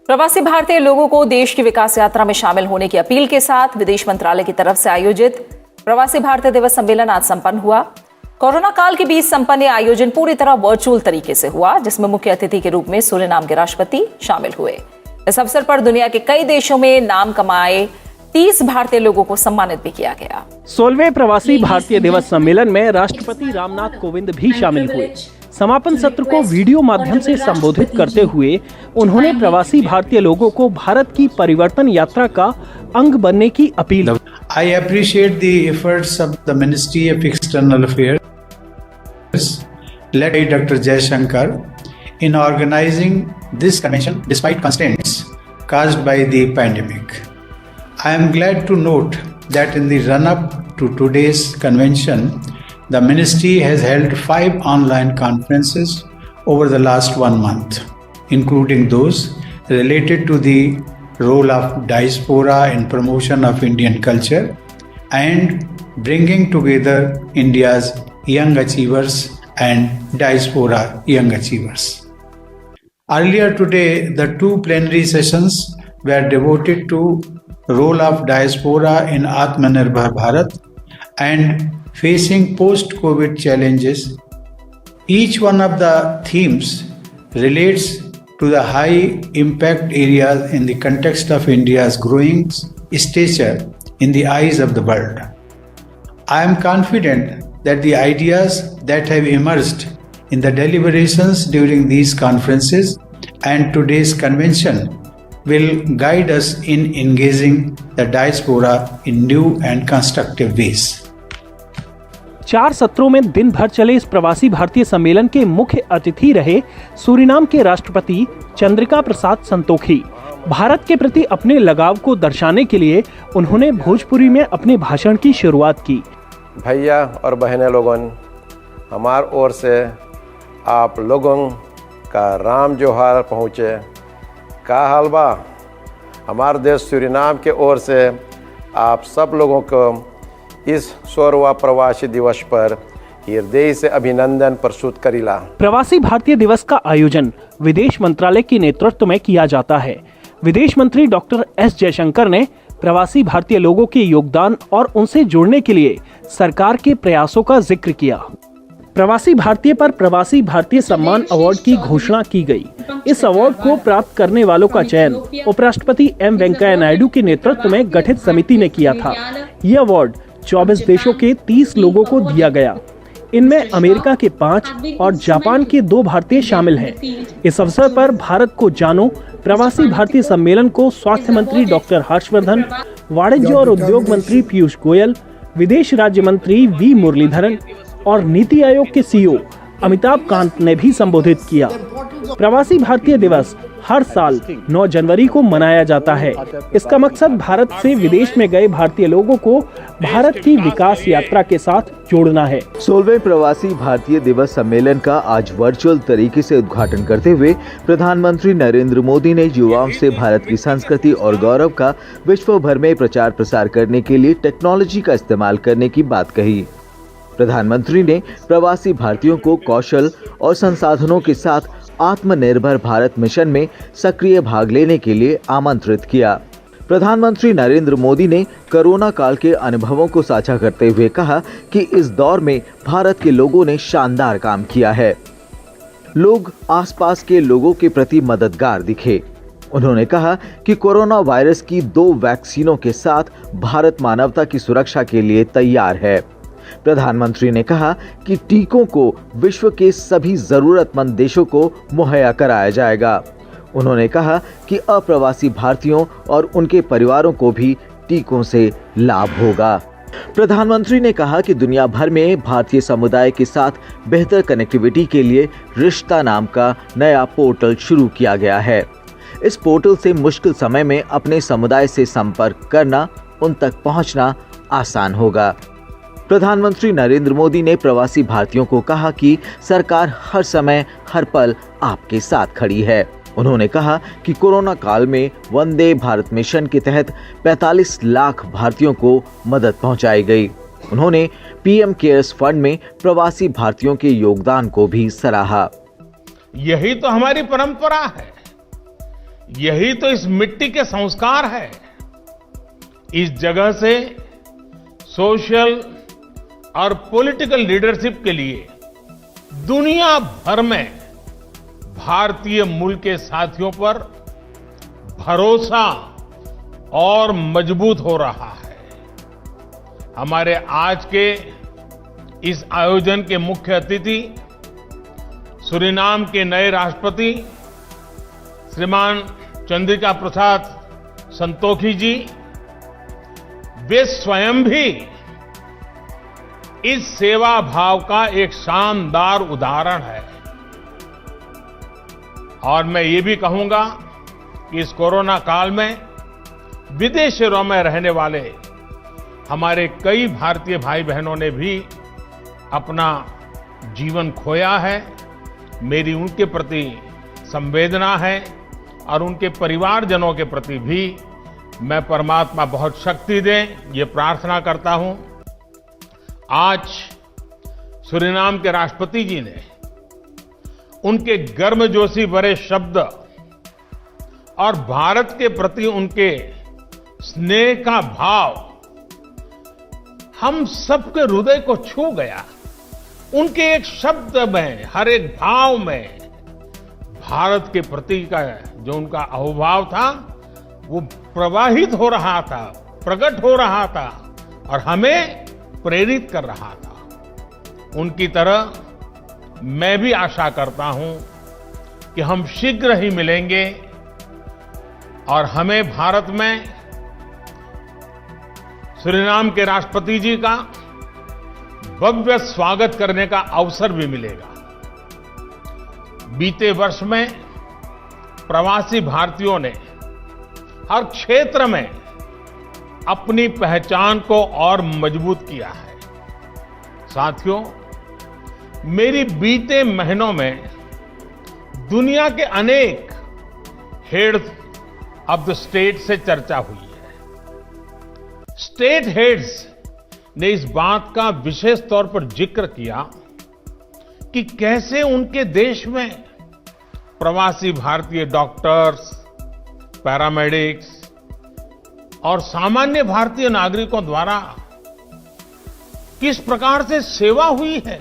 प्रवासी भारतीय लोगों को देश की विकास यात्रा में शामिल होने की अपील के साथ विदेश मंत्रालय की तरफ से आयोजित प्रवासी भारतीय दिवस सम्मेलन आज संपन्न हुआ। कोरोना काल के बीच संपन्न यह आयोजन पूरी तरह वर्चुअल तरीके से हुआ, जिसमें मुख्य अतिथि के रूप में सूरीनाम के राष्ट्रपति शामिल हुए। इस अवसर पर दुनिया के कई देशों में नाम कमाए 30 भारतीय लोगों को सम्मानित भी किया गया। 16वें प्रवासी भारतीय दिवस सम्मेलन में राष्ट्रपति रामनाथ कोविंद भी शामिल हुए। समापन सत्र को वीडियो माध्यम से संबोधित करते हुए उन्होंने प्रवासी भारतीय लोगों को भारत की परिवर्तन यात्रा का अंग बनने की अपील की। I appreciate the efforts of the Ministry of External Affairs, led by Dr. Jaishankar, in organizing this convention despite constraints caused by the pandemic. I am glad to note that in the run-up to today's convention, the Ministry has held 5 online conferences over the last 1 month, including those related to the role of diaspora in promotion of Indian culture and bringing together India's young achievers and diaspora young achievers. Earlier today, the 2 plenary sessions were devoted to role of diaspora in Atmanirbhar Bharat and facing post-COVID challenges. Each one of the themes relates to the high impact areas in the context of India's growing stature in the eyes of the world. I am confident that the ideas that have emerged in the deliberations during these conferences and today's convention will guide us in engaging the diaspora in new and constructive ways. 4 सत्रों में दिन भर चले इस प्रवासी भारतीय सम्मेलन के मुख्य अतिथि रहे सूरीनाम के राष्ट्रपति चंद्रिका प्रसाद संतोखी। भारत के प्रति अपने लगाव को दर्शाने के लिए उन्होंने भोजपुरी में अपने भाषण की शुरुआत की। भैया और बहनें लोगन, हमार ओर से आप लोगों का राम जोहार पहुँचे। का हाल बा? हमारे देश सूरीनाम के ओर से आप सब लोगों को इस 16वां प्रवासी दिवस पर हृदय से अभिनंदन प्रस्तुत करीला। प्रवासी भारतीय दिवस का आयोजन विदेश मंत्रालय के नेतृत्व में किया जाता है। विदेश मंत्री डॉक्टर एस जयशंकर ने प्रवासी भारतीय लोगों के योगदान और उनसे जुड़ने के लिए सरकार के प्रयासों का जिक्र किया। प्रवासी भारतीय पर प्रवासी भारतीय सम्मान अवार्ड की घोषणा की गई। इस अवार्ड को प्राप्त करने वालों का चयन उपराष्ट्रपति एम वेंकैया नायडू के नेतृत्व में गठित समिति ने किया था। यह अवार्ड 24 देशों के 30 लोगों को दिया गया। इनमें अमेरिका के 5 और जापान के 2 भारतीय शामिल हैं। इस अवसर पर भारत को जानो प्रवासी भारतीय सम्मेलन को स्वास्थ्य मंत्री डॉक्टर हर्षवर्धन, वाणिज्य और उद्योग मंत्री पीयूष गोयल, विदेश राज्य मंत्री वी मुरलीधरन और नीति आयोग के सीईओ अमिताभ कांत ने भी संबोधित किया। प्रवासी भारतीय दिवस हर साल 9 जनवरी को मनाया जाता है। इसका मकसद भारत से विदेश में गए भारतीय लोगों को भारत की विकास यात्रा के साथ जोड़ना है। 16वें प्रवासी भारतीय दिवस सम्मेलन का आज वर्चुअल तरीके से उद्घाटन करते हुए प्रधानमंत्री नरेंद्र मोदी ने युवाओं से भारत की संस्कृति और गौरव का विश्व भर में प्रचार प्रसार करने के लिए टेक्नोलॉजी का इस्तेमाल करने की बात कही। प्रधानमंत्री ने प्रवासी भारतीयों को कौशल और संसाधनों के साथ आत्मनिर्भर भारत मिशन में सक्रिय भाग लेने के लिए आमंत्रित किया। प्रधानमंत्री नरेंद्र मोदी ने कोरोना काल के अनुभवों को साझा करते हुए कहा कि इस दौर में भारत के लोगों ने शानदार काम किया है। लोग आसपास के लोगों के प्रति मददगार दिखे। उन्होंने कहा कि कोरोना वायरस की 2 वैक्सीनों के साथ भारत मानवता की सुरक्षा के लिए तैयार है। प्रधानमंत्री ने कहा कि टीकों को विश्व के सभी जरूरतमंद देशों को मुहैया कराया जाएगा। उन्होंने कहा कि अप्रवासी भारतीयों और उनके परिवारों को भी टीकों से लाभ होगा। प्रधानमंत्री ने कहा कि दुनिया भर में भारतीय समुदाय के साथ बेहतर कनेक्टिविटी के लिए रिश्ता नाम का नया पोर्टल शुरू किया गया है। इस पोर्टल से मुश्किल समय में अपने समुदाय से संपर्क करना, उन तक पहुंचना आसान होगा। प्रधानमंत्री नरेंद्र मोदी ने प्रवासी भारतीयों को कहा कि सरकार हर समय हर पल आपके साथ खड़ी है। उन्होंने कहा कि कोरोना काल में वंदे भारत मिशन के तहत 45 लाख भारतीयों को मदद पहुंचाई गई। उन्होंने पीएम केयर्स फंड में प्रवासी भारतीयों के योगदान को भी सराहा। यही तो हमारी परंपरा है यही तो इस मिट्टी के संस्कार है। इस जगह से सोशल और पॉलिटिकल लीडरशिप के लिए दुनिया भर में भारतीय मूल के साथियों पर भरोसा और मजबूत हो रहा है। हमारे आज के इस आयोजन के मुख्य अतिथि सूरीनाम के नए राष्ट्रपति श्रीमान चंद्रिका प्रसाद संतोखी जी, वे स्वयं भी इस सेवा भाव का एक शानदार उदाहरण है। और मैं ये भी कहूंगा कि इस कोरोना काल में विदेशों में रहने वाले हमारे कई भारतीय भाई बहनों ने भी अपना जीवन खोया है। मेरी उनके प्रति संवेदना है और उनके परिवारजनों के प्रति भी मैं परमात्मा बहुत शक्ति दे, ये प्रार्थना करता हूं। आज सूरीनाम के राष्ट्रपति जी ने उनके गर्मजोशी भरे शब्द और भारत के प्रति उनके स्नेह का भाव हम सबके हृदय को छू गया। उनके एक शब्द में, हर एक भाव में भारत के प्रति का जो उनका अहोभाव था वो प्रवाहित हो रहा था, प्रकट हो रहा था और हमें प्रेरित कर रहा था। उनकी तरह मैं भी आशा करता हूं कि हम शीघ्र ही मिलेंगे और हमें भारत में सूरीनाम के राष्ट्रपति जी का भव्य स्वागत करने का अवसर भी मिलेगा। बीते वर्ष में प्रवासी भारतीयों ने हर क्षेत्र में अपनी पहचान को और मजबूत किया है। साथियों, मेरी बीते महीनों में दुनिया के अनेक हेड्स ऑफ द स्टेट से चर्चा हुई है। स्टेट हेड्स ने इस बात का विशेष तौर पर जिक्र किया कि कैसे उनके देश में प्रवासी भारतीय डॉक्टर्स, पैरामेडिक्स और सामान्य भारतीय नागरिकों द्वारा किस प्रकार से सेवा हुई है।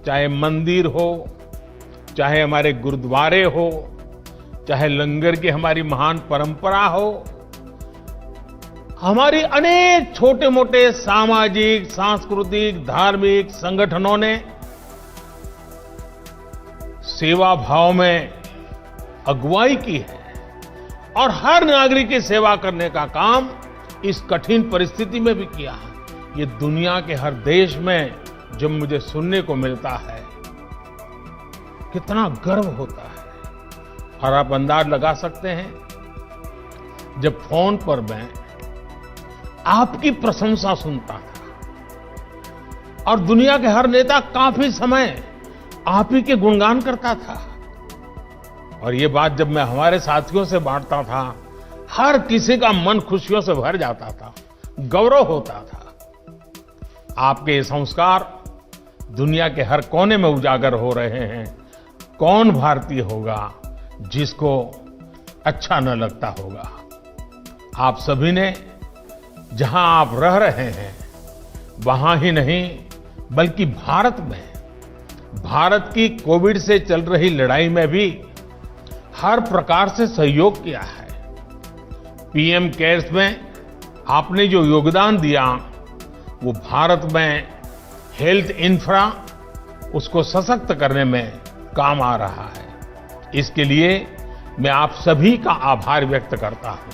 चाहे मंदिर हो, चाहे हमारे गुरुद्वारे हो, चाहे लंगर की हमारी महान परंपरा हो, हमारी अनेक छोटे मोटे सामाजिक, सांस्कृतिक, धार्मिक संगठनों ने सेवा भाव में अगुवाई की है और हर नागरिक की सेवा करने का काम इस कठिन परिस्थिति में भी किया है। ये दुनिया के हर देश में जब मुझे सुनने को मिलता है, कितना गर्व होता है। और आप अंदाज लगा सकते हैं, जब फोन पर मैं आपकी प्रशंसा सुनता था और दुनिया के हर नेता काफी समय आप ही के गुणगान करता था, और ये बात जब मैं हमारे साथियों से बांटता था, हर किसी का मन खुशियों से भर जाता था, गौरव होता था। आपके ये संस्कार दुनिया के हर कोने में उजागर हो रहे हैं। कौन भारतीय होगा जिसको अच्छा न लगता होगा। आप सभी ने जहां आप रह रहे हैं वहां ही नहीं बल्कि भारत में, भारत की कोविड से चल रही लड़ाई में भी हर प्रकार से सहयोग किया है। पीएम केयर्स में आपने जो योगदान दिया वो भारत में हेल्थ इंफ्रा, उसको सशक्त करने में काम आ रहा है। इसके लिए मैं आप सभी का आभार व्यक्त करता हूं।